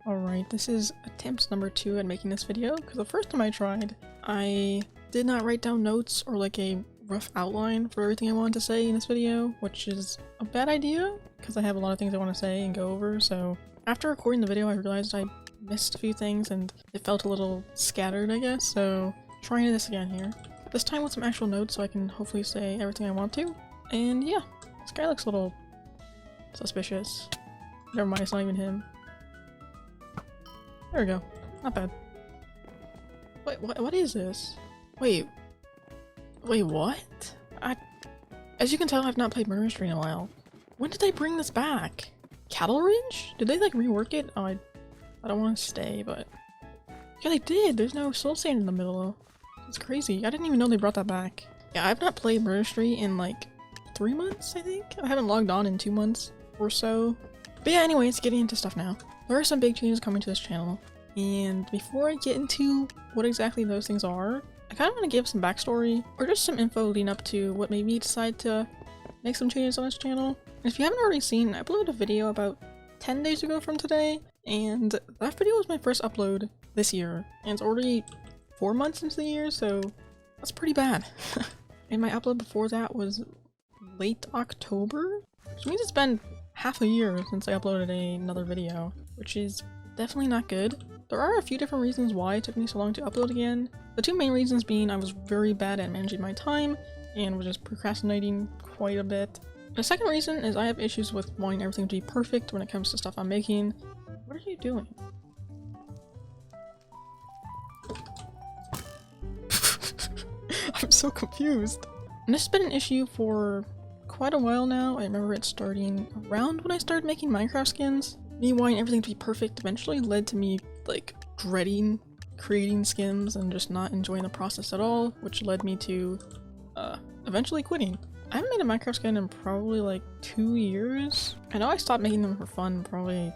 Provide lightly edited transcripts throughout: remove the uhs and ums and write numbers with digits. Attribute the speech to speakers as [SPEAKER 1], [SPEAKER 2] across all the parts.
[SPEAKER 1] Alright, this is attempt number 2 at making this video, because the first time I tried, I did not write down notes or like a rough outline for everything I wanted to say in this video, which is a bad idea, because I have a lot of things I want to say and go over, so after recording the video I realized I missed a few things and it felt a little scattered, I guess, so trying this again here. This time with some actual notes so I can hopefully say everything I want to, and yeah, this guy looks a little suspicious. Never mind, it's not even him. There we go. Not bad. Wait, what is this? Wait, what? As you can tell, I've not played Murder Mystery in a while. When did they bring this back? Cattle Ridge? Did they like rework it? Oh, I don't want to stay, but yeah, they did. There's no soul sand in the middle. It's crazy. I didn't even know they brought that back. Yeah, I've not played Murder Mystery in like 3 months, I think. I haven't logged on in 2 months or so. But yeah, anyways, getting into stuff now. There are some big changes coming to this channel, and before I get into what exactly those things are, I kind of want to give some backstory, or just some info leading up to what made me decide to make some changes on this channel. And if you haven't already seen, I uploaded a video about 10 days ago from today, and that video was my first upload this year, and it's already 4 months into the year, so that's pretty bad. And my upload before that was late October, which means it's been half a year since I uploaded another video, which is definitely not good. There are a few different reasons why it took me so long to upload again. The two main reasons being I was very bad at managing my time and was just procrastinating quite a bit. The second reason is I have issues with wanting everything to be perfect when it comes to stuff I'm making. What are you doing? I'm so confused. And this has been an issue for quite a while now. I remember it starting around when I started making Minecraft skins. Me wanting everything to be perfect eventually led to me like dreading creating skins and just not enjoying the process at all, which led me to eventually quitting. I haven't made a Minecraft skin in probably like 2 years. I know I stopped making them for fun probably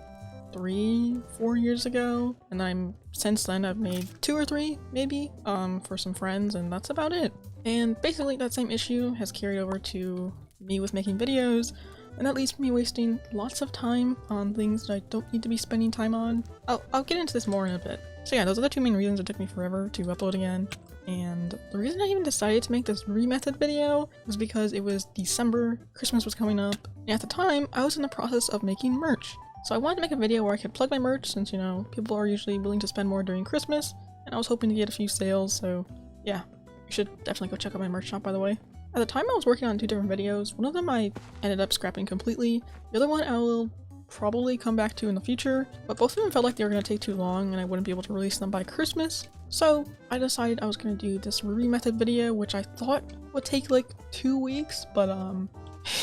[SPEAKER 1] 3-4 years ago, and since then I've made 2 or 3 maybe for some friends, and that's about it. And basically that same issue has carried over to me with making videos, and that leads to me wasting lots of time on things that I don't need to be spending time on. I'll get into this more in a bit. So yeah, those are the two main reasons it took me forever to upload again. And the reason I even decided to make this remethod video was because it was December, Christmas was coming up, and at the time I was in the process of making merch. So I wanted to make a video where I could plug my merch since, you know, people are usually willing to spend more during Christmas, and I was hoping to get a few sales, so yeah. You should definitely go check out my merch shop, by the way. At the time I was working on 2 different videos. One of them I ended up scrapping completely. The other one I will probably come back to in the future, but both of them felt like they were going to take too long and I wouldn't be able to release them by Christmas. So I decided I was going to do this remethod video, which I thought would take like 2 weeks, but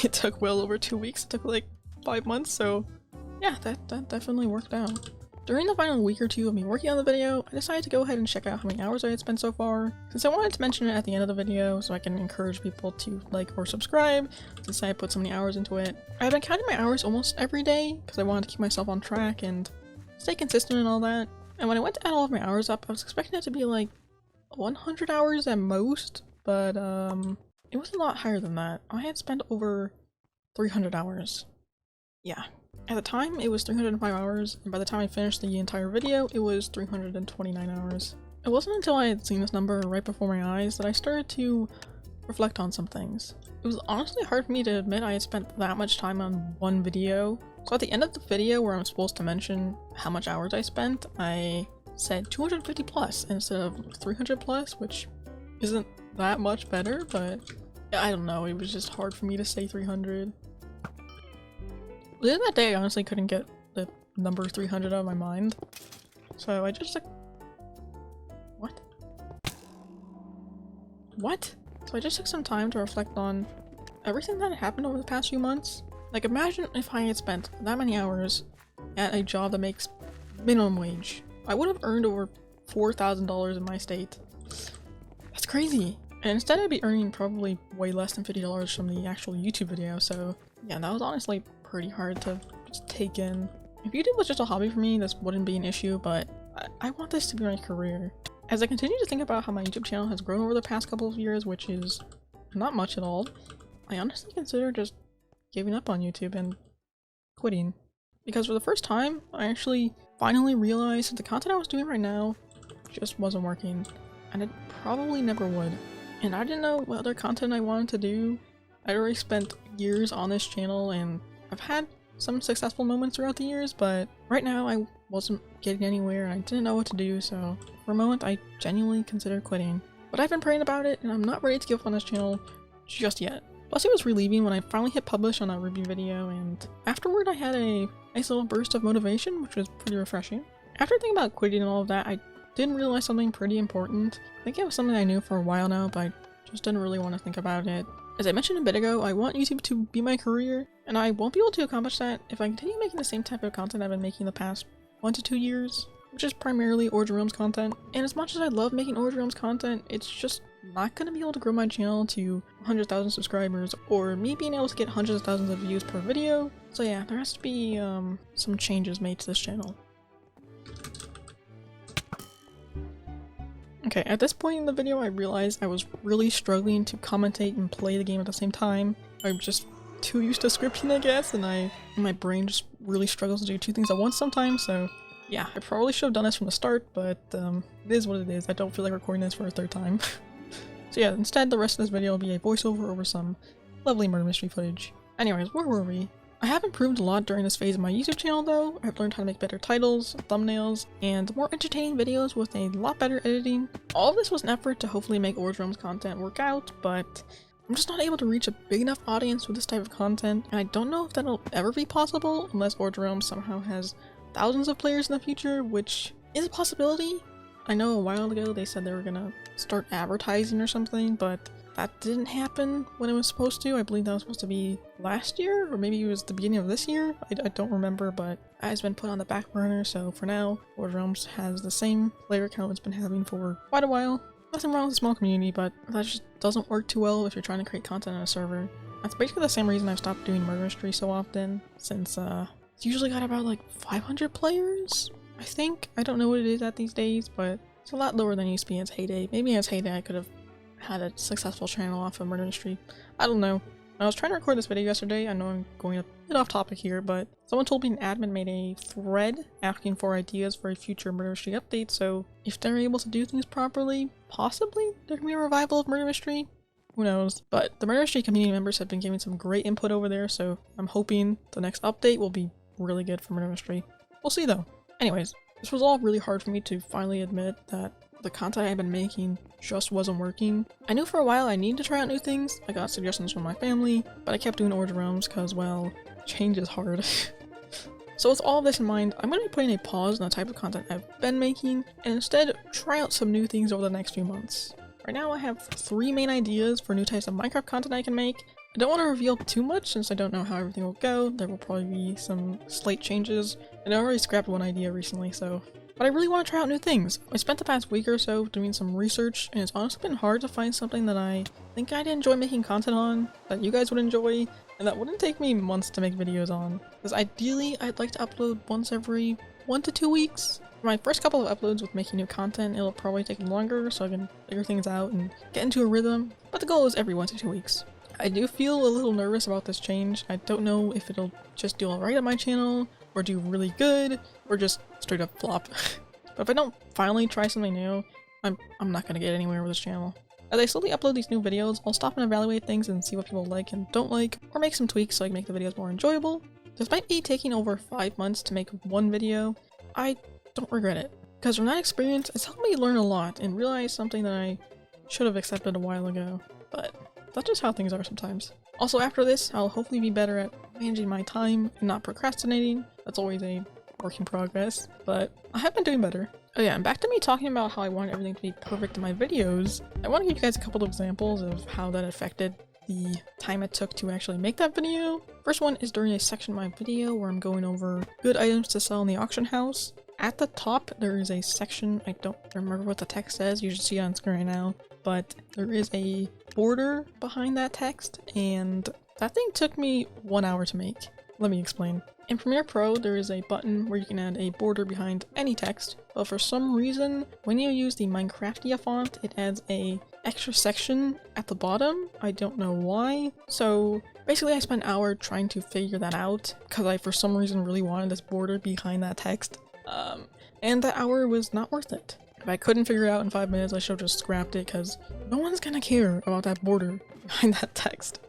[SPEAKER 1] it took well over 2 weeks. It took like 5 months, so yeah, that definitely worked out. During the final week or 2 of me working on the video, I decided to go ahead and check out how many hours I had spent so far, since I wanted to mention it at the end of the video so I can encourage people to like or subscribe, since I put so many hours into it. I've been counting my hours almost every day, because I wanted to keep myself on track and stay consistent and all that. And when I went to add all of my hours up, I was expecting it to be like 100 hours at most, but it was a lot higher than that. I had spent over 300 hours. Yeah. At the time, it was 305 hours, and by the time I finished the entire video, it was 329 hours. It wasn't until I had seen this number right before my eyes that I started to reflect on some things. It was honestly hard for me to admit I had spent that much time on one video. So at the end of the video where I'm supposed to mention how much hours I spent, I said 250 plus instead of 300 plus, which isn't that much better, but I don't know, it was just hard for me to say 300. Within that day, I honestly couldn't get the number 300 out of my mind. So I just like... What? So I just took some time to reflect on everything that had happened over the past few months. Like, imagine if I had spent that many hours at a job that makes minimum wage. I would have earned over $4,000 in my state. That's crazy! And instead I'd be earning probably way less than $50 from the actual YouTube video, so yeah, that was honestly pretty hard to just take in. If YouTube was just a hobby for me, this wouldn't be an issue, but I want this to be my career. As I continue to think about how my YouTube channel has grown over the past couple of years, which is not much at all, I honestly consider just giving up on YouTube and quitting. Because for the first time, I actually finally realized that the content I was doing right now just wasn't working, and it probably never would. And I didn't know what other content I wanted to do. I'd already spent years on this channel, and I've had some successful moments throughout the years, but right now I wasn't getting anywhere and I didn't know what to do, so for a moment I genuinely considered quitting. But I've been praying about it, and I'm not ready to give up on this channel just yet. Plus it was relieving when I finally hit publish on that review video, and afterward I had a nice little burst of motivation, which was pretty refreshing. After thinking about quitting and all of that, I didn't realize something pretty important. I think it was something I knew for a while now, but I just didn't really want to think about it. As I mentioned a bit ago, I want YouTube to be my career, and I won't be able to accomplish that if I continue making the same type of content I've been making the past 1 to 2 years, which is primarily Origin Realms content. And as much as I love making Origin Realms content, it's just not going to be able to grow my channel to 100,000 subscribers, or me being able to get hundreds of thousands of views per video. So yeah, there has to be some changes made to this channel. Okay, at this point in the video I realized I was really struggling to commentate and play the game at the same time. I'm just too used to scripting, I guess, and my brain just really struggles to do 2 things at once sometimes, so yeah, I probably should have done this from the start, but it is what it is. I don't feel like recording this for a 3rd time. So yeah, instead the rest of this video will be a voiceover over some lovely murder mystery footage. Anyways, where were we? I have improved a lot during this phase of my YouTube channel though. I've learned how to make better titles, thumbnails, and more entertaining videos with a lot better editing. All of this was an effort to hopefully make Origin Realms content work out, but I'm just not able to reach a big enough audience with this type of content, and I don't know if that'll ever be possible unless Origin Realms somehow has thousands of players in the future, which is a possibility. I know a while ago they said they were gonna start advertising or something, but that didn't happen when it was supposed to. I believe that was supposed to be last year, or maybe it was the beginning of this year. I don't remember, but it has been put on the back burner, so for now, Origin Realms has the same player count it's been having for quite a while. Nothing wrong with a small community, but that just doesn't work too well if you're trying to create content on a server. That's basically the same reason I've stopped doing murder mystery so often, since it's usually got about like 500 players, I think. I don't know what it is at these days, but it's a lot lower than it used to be in its heyday. Maybe in its heyday I could have had a successful channel off of murder mystery. I don't know. I was trying to record this video yesterday. I know I'm going a bit off topic here, but someone told me an admin made a thread asking for ideas for a future murder mystery update, so if they're able to do things properly, possibly there can be a revival of murder mystery. Who knows? But the murder mystery community members have been giving some great input over there, so I'm hoping the next update will be really good for murder mystery. We'll see though. Anyways, this was all really hard for me to finally admit that the content I've been making just wasn't working. I knew for a while I needed to try out new things. I got suggestions from my family, but I kept doing Origin Realms because, well, change is hard. So with all of this in mind, I'm going to be putting a pause on the type of content I've been making, and instead try out some new things over the next few months. Right now I have 3 main ideas for new types of Minecraft content I can make. I don't want to reveal too much since I don't know how everything will go. There will probably be some slight changes, and I already scrapped one idea recently, so... But I really want to try out new things. I spent the past week or so doing some research, and it's honestly been hard to find something that I think I'd enjoy making content on, that you guys would enjoy, and that wouldn't take me months to make videos on. Because ideally, I'd like to upload once every 1 to 2 weeks. For my first couple of uploads with making new content, it'll probably take longer so I can figure things out and get into a rhythm, but the goal is every 1 to 2 weeks. I do feel a little nervous about this change. I don't know if it'll just do alright on my channel, or do really good, or just straight up flop. But if I don't finally try something new, I'm not gonna get anywhere with this channel. As I slowly upload these new videos, I'll stop and evaluate things and see what people like and don't like, or make some tweaks so I can make the videos more enjoyable. Despite me taking over 5 months to make one video, I don't regret it. Because from that experience, it's helped me learn a lot and realize something that I should have accepted a while ago. But that's just how things are sometimes. Also after this, I'll hopefully be better at managing my time and not procrastinating. That's always a work in progress, but I have been doing better. Oh yeah, and back to me talking about how I want everything to be perfect in my videos. I want to give you guys a couple of examples of how that affected the time it took to actually make that video. First one is during a section of my video where I'm going over good items to sell in the auction house. At the top, there is a section, I don't remember what the text says, you should see it on screen right now, but there is a border behind that text, and that thing took me 1 hour to make. Let me explain. In Premiere Pro, there is a button where you can add a border behind any text, but for some reason, when you use the Minecraftia font, it adds a extra section at the bottom. I don't know why. So basically I spent an hour trying to figure that out, because I for some reason really wanted this border behind that text. And that hour was not worth it. If I couldn't figure it out in 5 minutes, I should have just scrapped it because no one's gonna care about that border behind that text.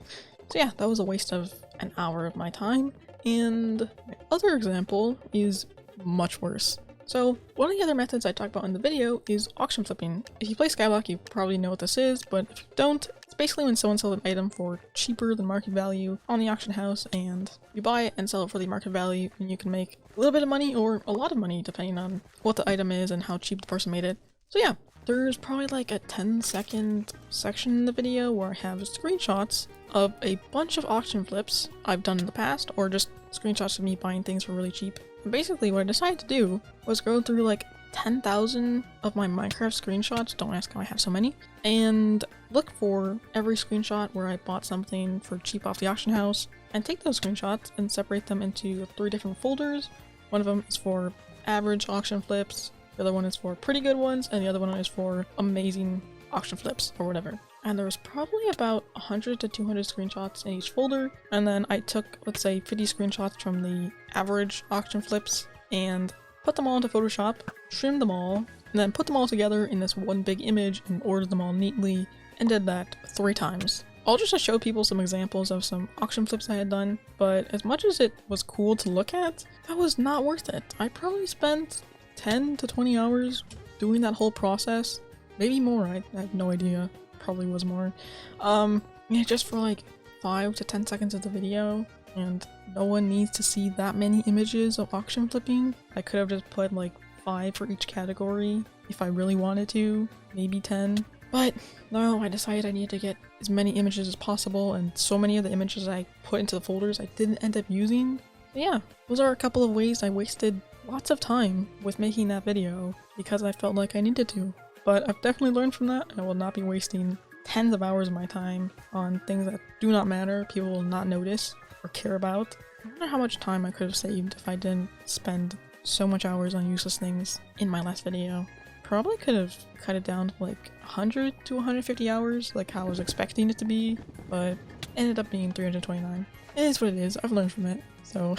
[SPEAKER 1] So yeah, that was a waste of an hour of my time. And my other example is much worse. So one of the other methods I talked about in the video is auction flipping. If you play Skyblock, you probably know what this is, but if you don't, it's basically when someone sells an item for cheaper than market value on the auction house, and you buy it and sell it for the market value, and you can make a little bit of money or a lot of money depending on what the item is and how cheap the person made it. So yeah, there's probably like a 10-second section in the video where I have screenshots of a bunch of auction flips I've done in the past, or just screenshots of me buying things for really cheap. And basically what I decided to do was go through like 10,000 of my Minecraft screenshots, don't ask how I have so many, and look for every screenshot where I bought something for cheap off the auction house, and take those screenshots and separate them into 3 different folders. One of them is for average auction flips, the other one is for pretty good ones, and the other one is for amazing auction flips or whatever. And there was probably about 100 to 200 screenshots in each folder, and then I took, let's say, 50 screenshots from the average auction flips and put them all into Photoshop, trimmed them all, and then put them all together in this one big image and ordered them all neatly, and did that 3 times. All just to show people some examples of some auction flips I had done, but as much as it was cool to look at, that was not worth it. I probably spent 10 to 20 hours doing that whole process, maybe more, I have no idea. Probably was more. Yeah, just for like 5 to 10 seconds of the video, and no one needs to see that many images of auction flipping. I could have just put like 5 for each category if I really wanted to, maybe 10. But no, I decided I needed to get as many images as possible, and so many of the images I put into the folders I didn't end up using. So yeah, those are a couple of ways I wasted lots of time with making that video because I felt like I needed to. But I've definitely learned from that, and I will not be wasting tens of hours of my time on things that do not matter, people will not notice or care about. I wonder how much time I could have saved if I didn't spend so much hours on useless things in my last video. Probably could have cut it down to like 100 to 150 hours, like how I was expecting it to be, but ended up being 329. It is what it is, I've learned from it, so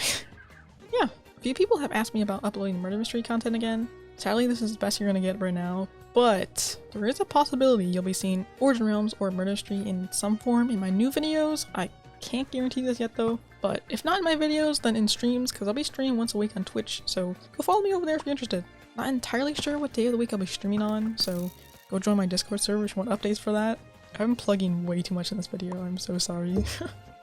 [SPEAKER 1] yeah. A few people have asked me about uploading murder mystery content again. Sadly, this is the best you're gonna get right now, but there is a possibility you'll be seeing Origin Realms or Murder Mystery in some form in my new videos. I can't guarantee this yet though, but if not in my videos, then in streams, because I'll be streaming once a week on Twitch, so go follow me over there if you're interested. Not entirely sure what day of the week I'll be streaming on, so go join my Discord server if you want updates for that. I'm plugging way too much in this video, I'm so sorry.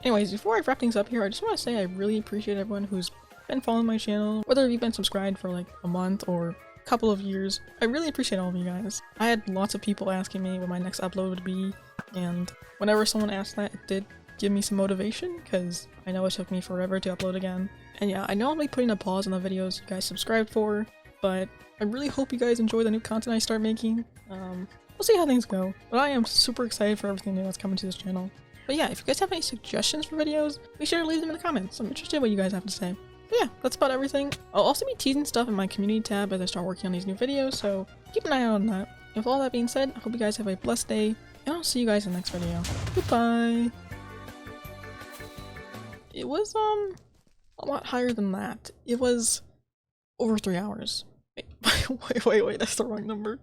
[SPEAKER 1] Anyways, before I wrap things up here, I just want to say I really appreciate everyone who's been following my channel, whether you've been subscribed for like a month or couple of years. I really appreciate all of you guys. I had lots of people asking me when my next upload would be, and whenever someone asked that, it did give me some motivation, because I know it took me forever to upload again. And yeah, I know I'll be putting a pause on the videos you guys subscribed for, but I really hope you guys enjoy the new content I start making. We'll see how things go, but I am super excited for everything new that's coming to this channel. But yeah, if you guys have any suggestions for videos, be sure to leave them in the comments. I'm interested in what you guys have to say. But yeah, that's about everything. I'll also be teasing stuff in my community tab as I start working on these new videos, so keep an eye out on that. And with all that being said, I hope you guys have a blessed day, and I'll see you guys in the next video. Goodbye! It was, a lot higher than that. It was over 3 hours. Wait, wait, that's the wrong number.